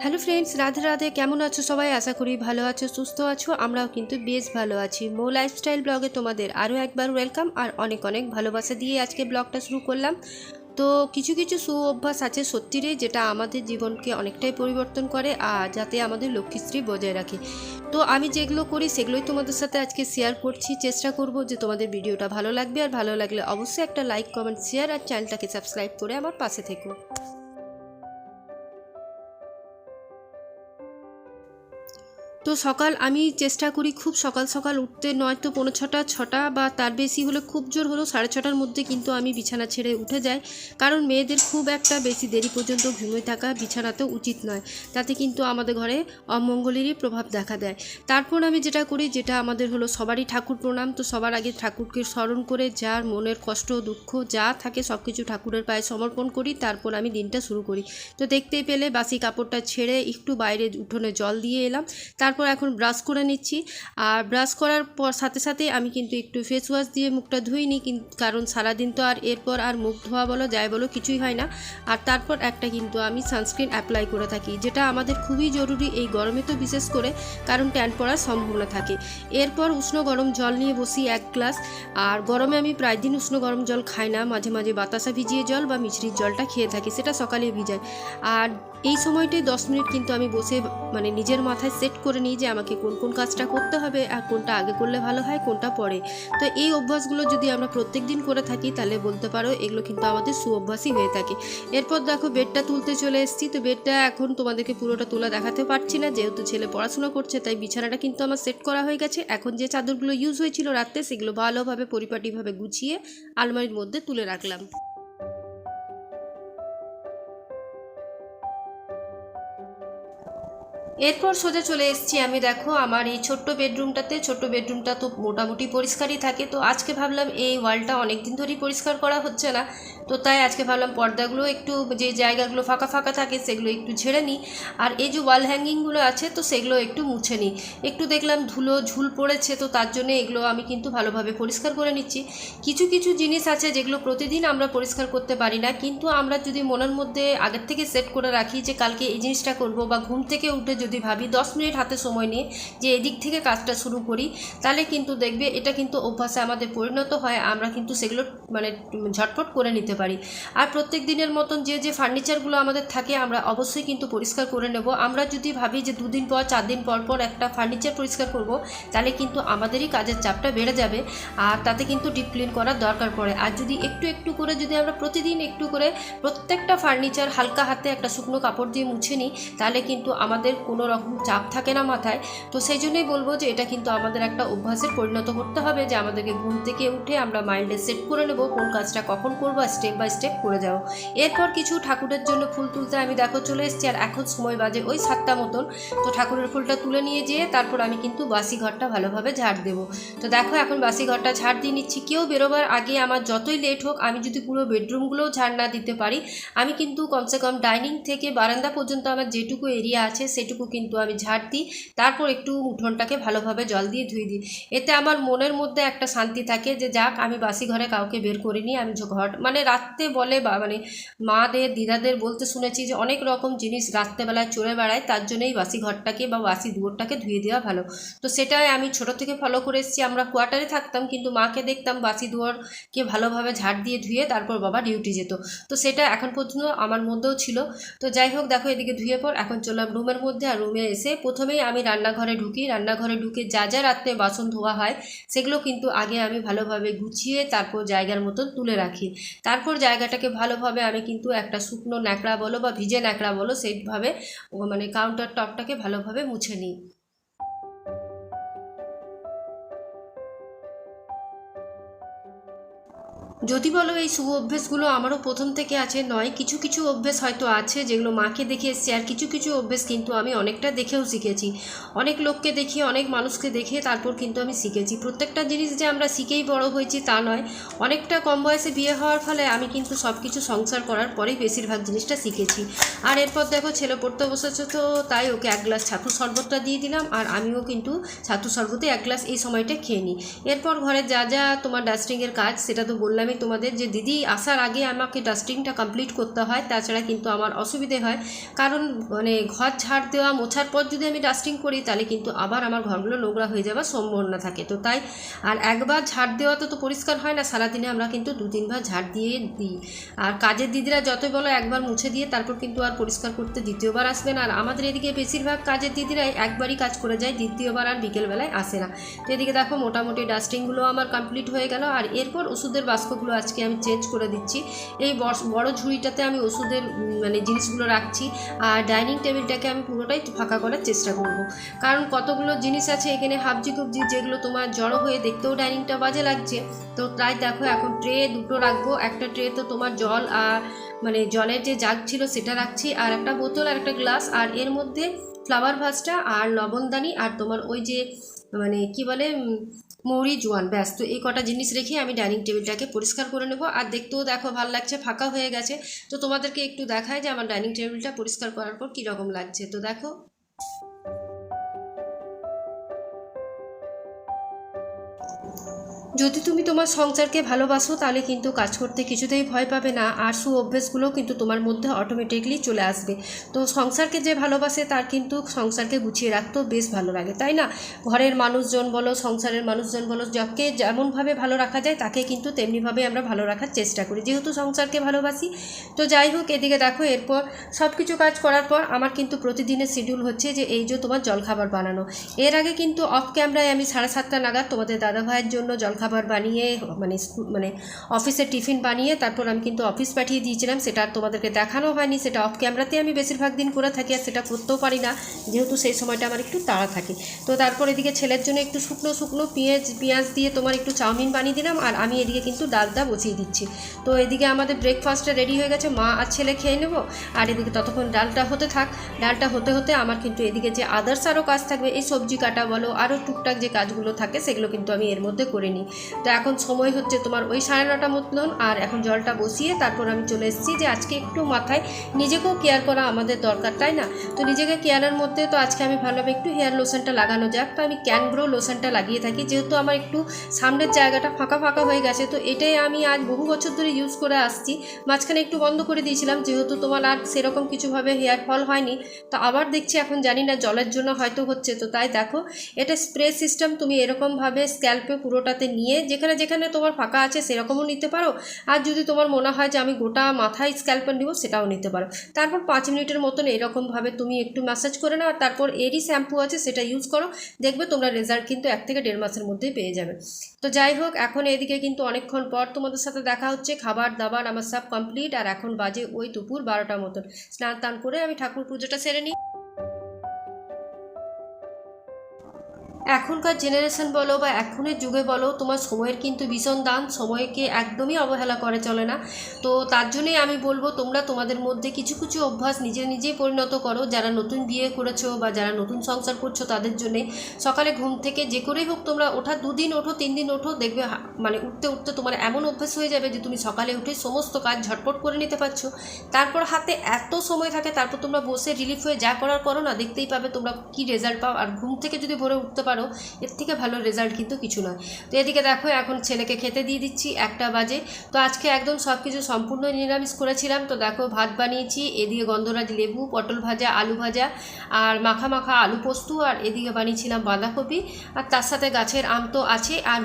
Hello friends, Radhe Radhe. কেমন আছো সবাই? আশা করি ভালো আছো, সুস্থ আছো। আমরাও কিন্তু বেশ ভালো আছি। মো লাইফস্টাইল ব্লগে তোমাদের আরও একবার ওয়েলকাম আর অনেক অনেক ভালোবাসা দিয়ে আজকে ব্লগটা শুরু করলাম। তো কিছু কিছু অভ্যাস আছে সত্যিরে, যেটা আমাদের জীবনকে অনেকটাই পরিবর্তন করে আর যাতে আমাদের লক্ষ্মীশ্রী বজায় রাখে। তো আমি যেগুলো করি সেগুলোই তোমাদের সাথে আজকে শেয়ার করছি। চেষ্টা করব যে তোমাদের ভিডিওটা ভালো লাগবে, আর ভালো লাগলে অবশ্যই একটা লাইক, কমেন্ট, শেয়ার আর চ্যানেলটাকে সাবস্ক্রাইব করে আমার পাশে থেকো। তো সকাল আমি চেষ্টা করি খুব সকাল সকাল উঠতে, নয়তো 5:45 6টা বা তার বেশি হলে খুব জোর হলো 6:30টার মধ্যে কিন্তু আমি বিছানা ছেড়ে উঠে যাই। কারণ মেয়েদের খুব একটা বেশি দেরি পর্যন্ত ঘুমিয়ে থাকা বিছানাতে উচিত নয়, তাতে কিন্তু আমাদের ঘরে অমঙ্গলেরই প্রভাব দেখা দেয়। তারপর আমি যেটা করি, যেটা আমাদের হলো সবারই ঠাকুর প্রণাম। তো সবার আগে ঠাকুরকে স্মরণ করে যার মনের কষ্ট দুঃখ যা থাকে সব কিছু ঠাকুরের পায়ে সমর্পণ করি, তারপর আমি দিনটা শুরু করি। তো দেখতেই পেলে বাসি কাপড়টা ছেড়ে একটু বাইরে উঠোনে জল দিয়ে এলাম। তারপর এখন ব্রাশ করে নিচ্ছি। আর ব্রাশ করার পর সাথে সাথে আমি কিন্তু একটু ফেস ওয়াশ দিয়ে মুখটা ধুই নিই, কারণ সারাদিন তো আর এরপর আর মুখ ধোয়া বলো যাই বলো কিছুই হয় না। আর তারপর একটা কিন্তু আমি সানস্ক্রিন অ্যাপ্লাই করে থাকি, যেটা আমাদের খুবই জরুরি এই গরমে, তো বিশেষ করে, কারণ ট্যান পড়ার সম্ভাবনা থাকে। এরপর উষ্ণ গরম জল নিয়ে বসি 1 গ্লাস। আর গরমে আমি প্রায় দিন উষ্ণ গরম জল খাই না, মাঝে মাঝে বাতাসা ভিজিয়ে জল বা মিছরির জলটা খেয়ে থাকি, সেটা সকালে ভিজাই। আর এই সময়টায় 10 মিনিট কিন্তু আমি বসে নিজের মাথায় সেট করে নিই যে আমাকে কোন কোন কাজটা করতে হবে আর কোনটা আগে করলে ভালো হয়, কোনটা পরে। তো এই অভ্যাসগুলো যদি আমরা প্রত্যেক দিন করে থাকি তাহলে বলতে পারো এগুলো কিন্তু আমাদের সুঅভ্যাসই হয়ে থাকে। এরপর দেখো বেডটা তুলতে চলে এসেছি। তো বেডটা এখন তোমাদেরকে পুরোটা তোলা দেখাতে পারছি না, যেহেতু ছেলে পড়াশোনা করছে, তাই বিছানাটা কিন্তু আমার সেট করা হয়ে গেছে। এখন যে চাদরগুলো ইউজ হয়েছিল রাত্রে সেগুলো ভালোভাবে পরিপাটিভাবে গুছিয়ে আলমারির মধ্যে তুলে রাখলাম। এরপর সোজা চলে এসেছি আমি, দেখো আমার এই ছোট্ট বেডরুমটাতে। ছোট্ট বেডরুমটা তো মোটামুটি পরিষ্কারই থাকে। তো আজকে ভাবলাম এই ওয়ালটা অনেক দিন ধরেই পরিষ্কার করা হচ্ছে না, তো তাই আজকে ভাবলাম পর্দাগুলো একটু, যে জায়গাগুলো ফাঁকা ফাঁকা থাকে সেগুলো একটু ঝেড়ে নিই। আর এই যে ওয়াল হ্যাঙ্গিংগুলো আছে তো সেগুলো একটু মুছে নিই। একটু দেখলাম ধুলো ঝুল পড়েছে, তো তার জন্য এগুলো আমি কিন্তু ভালোভাবে পরিষ্কার করে নিচ্ছি। কিছু কিছু জিনিস আছে যেগুলো প্রতিদিন আমরা পরিষ্কার করতে পারি না, কিন্তু আমরা যদি মনের মধ্যে আগের থেকে সেট করে রাখি যে কালকে এই জিনিসটা করব, বা ঘুম থেকে উঠে যদি ভাবি 10 মিনিট হাতে সময় নিয়ে যে এদিক থেকে কাজটা শুরু করি, তাহলে কিন্তু দেখবে এটা কিন্তু অভ্যাসে আমাদের পরিণত হয়। আমরা কিন্তু সেগুলো ঝটপট করে নিতে পারি। আর প্রত্যেক দিনের মতন যে যে ফার্নিচারগুলো আমাদের থাকে আমরা অবশ্যই কিন্তু পরিষ্কার করে নেব। আমরা যদি ভাবি যে 2 দিন পর 4 দিন পর পর একটা ফার্নিচার পরিষ্কার করব, তাহলে কিন্তু আমাদেরই কাজের চাপটা বেড়ে যাবে, আর তাতে কিন্তু ডিপ ক্লিন করার দরকার পড়ে। আর যদি একটু একটু করে যদি আমরা প্রতিদিন একটু করে প্রত্যেকটা ফার্নিচার হালকা হাতে একটা শুকনো কাপড় দিয়ে মুছে নিই, তাহলে কিন্তু আমাদের কোনো রকম চাপ থাকে না মাথায়। তো সেই জন্যই বলবো যে এটা কিন্তু আমাদের একটা অভ্যাসের পরিণত করতে হবে, যে আমাদেরকে ঘুম থেকে উঠে আমরা মাইন্ডে সেট করে নেব কোন কাজটা কখন করবো, স্টেপ বাই স্টেপ করে যাও। এরপর কিছু ঠাকুরের জন্য ফুল তুলতে আমি দেখো চলে এসেছি। আর এখন সময় বাজে ওই 7টা মতন। তো ঠাকুরের ফুলটা তুলে নিয়ে যেয়ে তারপর আমি কিন্তু বাসি ঘরটা ভালোভাবে ঝাড় দেবো। তো দেখো এখন বাসি ঘরটা ঝাড় দিয়ে নিচ্ছি। কেউ বেরোবার আগে আমার যতই লেট হোক, আমি যদি পুরো বেডরুমগুলোও ঝাড় না দিতে পারি, আমি কিন্তু কমসে কম ডাইনিং থেকে বারান্দা পর্যন্ত আমার যেটুকু এরিয়া আছে সেটুকু কিন্তু আমি ঝাড় দিই। তারপর একটু উঠোনটাকে ভালোভাবে জল দিয়ে ধুয়ে দিই। এতে আমার মনের মধ্যে একটা শান্তি থাকে যে যাক, আমি বাসি ঘরে কাউকে বের করিনি। আমি ঘর রাত্রে বলে বা মাদের দিদাদের বলতে শুনেছি যে অনেক রকম জিনিস রাত্রেবেলায় চড়ে বেড়ায়, তার জন্যই বাসি ঘরটাকে বা বাসি দুয়ারটাকে ধুয়ে দেওয়া ভালো। তো সেটাই আমি ছোট থেকে ফলো করে এসেছি। আমরা কোয়ার্টারে থাকতাম, কিন্তু মাকে দেখতাম বাসি দুয়ারকে ভালোভাবে ঝাড় দিয়ে ধুয়ে তারপর বাবা ডিউটি যেত। তো সেটা এখন পর্যন্ত আমার মধ্যেও ছিল। তো যাই হোক, দেখো এদিকে ধুয়ে পর এখন চললাম রুমের মধ্যে। আর রুমে এসে প্রথমেই আমি রান্নাঘরে ঢুকি। রান্নাঘরে ঢুকে যা যা রাত্রে বাসন ধোয়া হয় সেগুলো কিন্তু আগে আমি ভালোভাবে গুছিয়ে তারপর জায়গার মতন তুলে রাখি। তারপর জায়গাটাকে ভালোভাবে আমি কিন্তু একটা শুকনো ন্যাকড়া বলো বা ভিজে ন্যাকড়া বলো সেইভাবে কাউন্টার টপটাকে ভালোভাবে মুছে নিই। যদি বলো এই শুভ অভ্যেসগুলো আমারও প্রথম থেকে আছে নয়, কিছু কিছু অভ্যেস হয়তো আছে যেগুলো মাকে দেখে এসেছি, আর কিছু কিছু অভ্যেস কিন্তু আমি অনেকটা দেখেও শিখেছি। অনেক লোককে দেখে, অনেক মানুষকে দেখে তারপর কিন্তু আমি শিখেছি। প্রত্যেকটা জিনিস যে আমরা শিখেই বড় হয়েছি তা নয়। অনেকটা কম বয়সে বিয়ে হওয়ার ফলে আমি কিন্তু সব কিছু সংসার করার পরেই বেশিরভাগ জিনিসটা শিখেছি। আর এরপর দেখো ছেলে পড়তে বসেছে, তো তাই ওকে 1 গ্লাস ছাতু শরবতটা দিয়ে দিলাম, আর আমিও কিন্তু ছাতু শরবতে 1 গ্লাস এই সময়টা খেয়ে নিই। এরপর ঘরে যা যা তোমার ডাস্টিংয়ের কাজ সেটা তো বললাম বললামই তোমাদের যে দিদি আসার আগে আমাকে ডাস্টিংটা কমপ্লিট করতে হয়, তাছাড়া কিন্তু আমার অসুবিধে হয়। কারণ মানে ঘর ঝাড় দেওয়া মোছার পর যদি আমি ডাস্টিং করি তাহলে কিন্তু আবার আমার ঘরগুলো নোংরা হয়ে যাওয়ার সম্ভাবনা থাকে। তো তাই আর একবার ঝাড় দেওয়াতে তো পরিষ্কার হয় না, সারাদিনে আমরা কিন্তু 2-3 বার ঝাড় দিয়ে দিই। আর কাজের দিদিরা যতই বলো একবার মুছে দিয়ে তারপর কিন্তু আর পরিষ্কার করতে দ্বিতীয়বার আসবে না। আর আমাদের এদিকে বেশিরভাগ কাজের দিদিরাই একবারই কাজ করে যায়, দ্বিতীয়বার আর বিকেলবেলায় আসে না। তো এদিকে দেখো মোটামুটি ডাস্টিংগুলো আমার কমপ্লিট হয়ে গেল। আর এরপর ওষুধের বাস্কগুলো আজকে আমি চেঞ্জ করে দিচ্ছি। এই বড় ঝুড়িটাতে আমি ওষুধের মানে জিনিসগুলো রাখছি, আর ডাইনিং টেবিলটাকে আমি পুরোটাই ফাঁকা করার চেষ্টা করব। কারণ কতগুলো জিনিস আছে এখানে হাবজি কুবজি, যেগুলো তোমার জড়ো হয়ে দেখতেও ডাইনিংটা বাজে লাগছে। তো তাই দেখো এখন ট্রে দুটো রাখবো। একটা ট্রে তো তোমার জল আর মানে জলের যে জাগ ছিল সেটা রাখছি, আর একটা বোতল আর একটা গ্লাস, আর এর মধ্যে ফ্লাওয়ার ভাসটা আর লবণদানি আর তোমার ওই যে মানে কি বলে মৌরি জোয়ান, ব্যাস। তো এই কটা জিনিস রেখে আমি ডাইনিং টেবিলটাকে পরিষ্কার করে নেব। আর দেখতেও দেখো ভালো লাগছে, ফাঁকা হয়ে গেছে। তো তোমাদেরকে একটু দেখায় যে আমার ডাইনিং টেবিলটা পরিষ্কার করার পর কীরকম লাগছে। তো দেখো যদি তুমি তোমার সংসারকে ভালোবাসো তাহলে কিন্তু কাজ করতে কিছুতেই ভয় পাবে না, আর অভ্যেসগুলোও কিন্তু তোমার মধ্যে অটোমেটিকলি চলে আসবে। তো সংসারকে যে ভালোবাসে তার কিন্তু সংসারকে গুছিয়ে রাখতেও বেশ ভালো লাগে, তাই না? ঘরের মানুষজন বলো, সংসারের মানুষজন বলো, যাকে যেমনভাবে ভালো রাখা যায় তাকে কিন্তু তেমনিভাবে আমরা ভালো রাখার চেষ্টা করি, যেহেতু সংসারকে ভালোবাসি। তো যাই হোক, এদিকে দেখো এরপর সব কিছু কাজ করার পর আমার কিন্তু প্রতিদিনের শিডিউল হচ্ছে যে এই যে তোমার জলখাবার বানানো। এর আগে কিন্তু অফ ক্যামেরায় আমি 7:30 নাগাদ তোমাদের দাদাভাইয়ের জন্য জলখাবার বানিয়ে মানে অফিসে টিফিন বানিয়ে তারপর আমি কিন্তু অফিস পাঠিয়ে দিয়েছিলাম। সেটা আর তোমাদেরকে দেখানো হয়নি, সেটা অফ ক্যামেরাতে আমি বেশিরভাগ দিন করে থাকি, আর সেটা করতেও পারি না যেহেতু সেই সময়টা আমার একটু তাড়া থাকে। তো তারপর এদিকে ছেলের জন্য একটু শুকনো পেঁয়াজ দিয়ে তোমার একটু চাউমিন বানিয়ে দিলাম, আর আমি এদিকে কিন্তু ডালটা বসিয়ে দিচ্ছি। তো এদিকে আমাদের ব্রেকফাস্টটা রেডি হয়ে গেছে, মা আর ছেলে খেয়ে নেবো। আর এদিকে ততক্ষণ ডালটা হতে থাক। ডালটা হতে হতে আমার কিন্তু এদিকে যে আদার্স আরও কাজ থাকবে, এই সবজি কাটা বলো, আরও টুকটাক যে কাজগুলো থাকে সেগুলো কিন্তু আমি এর মধ্যে করে নিই। তো এখন সময় হচ্ছে তোমার ওই 9:30 মতন, আর এখন জলটা বসিয়ে তারপর আমি চলে এসেছি যে আজকে একটু মাথায় নিজেকেও কেয়ার করা আমাদের দরকার, তাই না? তো নিজেকে কেয়ারের মধ্যে তো আজকে আমি ভাবলাম একটু হেয়ার লোশনটা লাগানো যাক। তো আমি ক্যানগ্রো লোশনটা লাগিয়ে থাকি, যেহেতু আমার একটু সামনের জায়গাটা ফাঁকা হয়ে গেছে। তো এটাই আমি আজ বহু বছর ধরে ইউজ করে আসছি। মাঝখানে একটু বন্ধ করে দিয়েছিলাম যেহেতু তোমার আর সেরকম কিছুভাবে হেয়ার ফল হয়নি। তো আবার দেখছি এখন জানি না জলের জন্য হয়তো হচ্ছে। তো তাই দেখো এটা স্প্রে সিস্টেম, তুমি এরকমভাবে স্ক্যাল্পে পুরোটাতে নিয়ে যেখানে যেখানে তোমার ফাঁকা আছে সেরকমও নিতে পারো, আর যদি তোমার মনে হয় যে আমি গোটা মাথায় স্ক্যাল্পে নিব সেটাও নিতে পারো। তারপর 5 মিনিটের মতন এরকমভাবে তুমি একটু ম্যাসাজ করে নাও, আর তারপর এরই শ্যাম্পু আছে সেটা ইউজ করো, দেখবে তোমরা রেজাল্ট কিন্তু 1 থেকে 1.5 মাসের মধ্যেই পেয়ে যাবে। তো যাই হোক, এখন এদিকে কিন্তু অনেকক্ষণ পর তোমাদের সাথে দেখা হচ্ছে। খাবার দাবার আমার সব কমপ্লিট, আর এখন বাজে ওই দুপুর 12টার মতন। স্নান টান করে আমি ঠাকুর পুজোটা সেরে নিই। এখনকার জেনারেশন বলো বা এখনের যুগে বলো, তোমার সময়ের কিন্তু ভীষণ দাম, সময়কে একদমই অবহেলা করে চলে না। তো তার জন্যই আমি বলবো তোমরা তোমাদের মধ্যে কিছু কিছু অভ্যাস নিজেই পরিণত করো। যারা নতুন বিয়ে করেছো বা যারা নতুন সংসার করছো তাদের জন্যে সকালে ঘুম থেকে যে করেই হোক তোমরা ওঠা, 2 দিন ওঠো 3 দিন ওঠো, দেখবে মানে উঠতে উঠতে তোমার এমন অভ্যাস হয়ে যাবে যে তুমি সকালে উঠে সমস্ত কাজ ঝটপট করে নিতে পারছো। তারপর হাতে এত সময় থাকে, তারপর তোমরা বসে রিলিফ হয়ে যা করার করো না, দেখতেই পাবে তোমরা কি রেজাল্ট পাও। আর ঘুম থেকে যদি ভোরে উঠতে পারো, এর থেকে ভালো রেজাল্ট কিন্তু কিছু নয়। তো এদিকে দেখো এখন ছেলেকে খেতে দিয়ে দিচ্ছি, 1টা বাজে। তো আজকে একদম সব কিছু সম্পূর্ণ নিরামিষ করেছিলাম। তো দেখো ভাত বানিয়েছি, এদিকে গন্ধরাজ লেবু, পটল ভাজা, আলু ভাজা, আর মাখা আলু পোস্ত, আর এদিকে বানিয়েছিলাম বাঁধাকপি, আর তার সাথে গাছের আম তো আছে, আর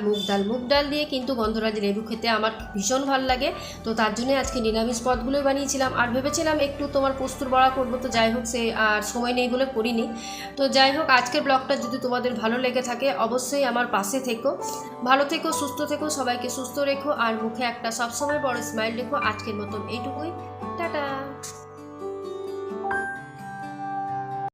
মুগ ডাল দিয়ে কিন্তু গন্ধরাজ লেবু খেতে আমার ভীষণ ভালো লাগে। তো তার জন্য আজকে নিরামিষ পদগুলোই বানিয়েছিলাম। আর ভেবেছিলাম একটু তোমার পোস্তর বড়া করবো, তো যাই হোক সে আর সময় নেই বলে করিনি। তো যাই হোক, আজকের ব্লগটা যদি তোমাদের ভালো লেগে থাকে অবশ্যই আমার পাশে থেকো। ভালো থেকো, সুস্থ থেকো, সবাইকে সুস্থ রেখো, আর মুখে একটা সবসময় বড় স্মাইল রেখো। আজকের মতন এইটুকুই, টাটা।